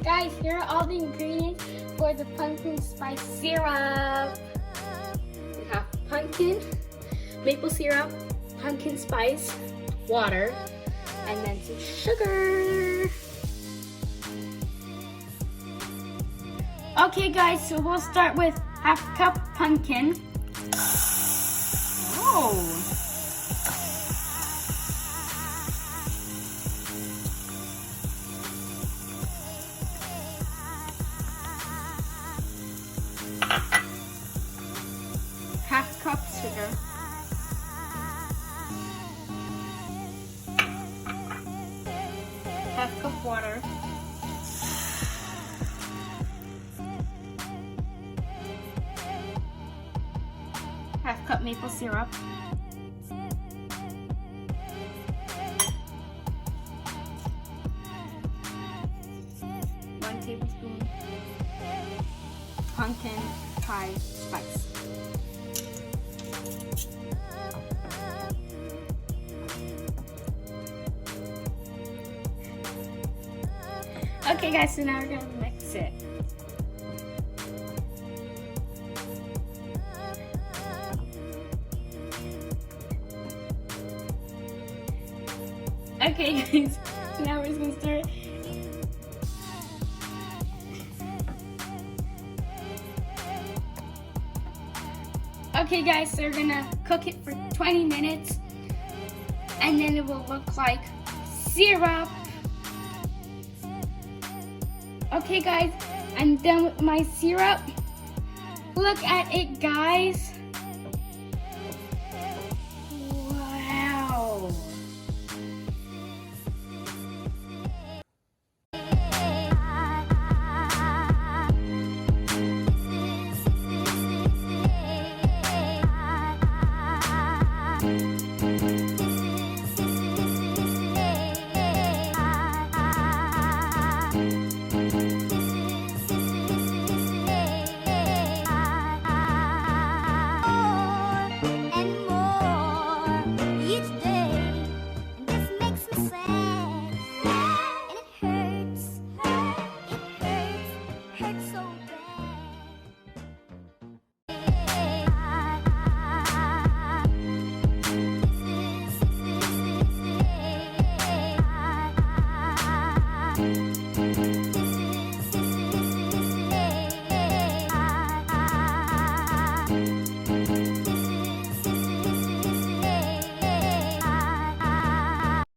Guys, here are all the ingredients for the pumpkin spice syrup. We have pumpkin, maple syrup, pumpkin spice, water, and then some sugar. Okay guys, so we'll start with half cup pumpkin. Oh. Half cup sugar. Half cup water. Half cup maple syrup. 1 tablespoon pumpkin pie spice. Okay guys, so now we're gonna mix it. Okay guys, so now we're just gonna stir it. Okay guys, so we're gonna cook it for 20 minutes and then it will look like syrup. Okay guys, I'm done with my syrup. Look at it guys.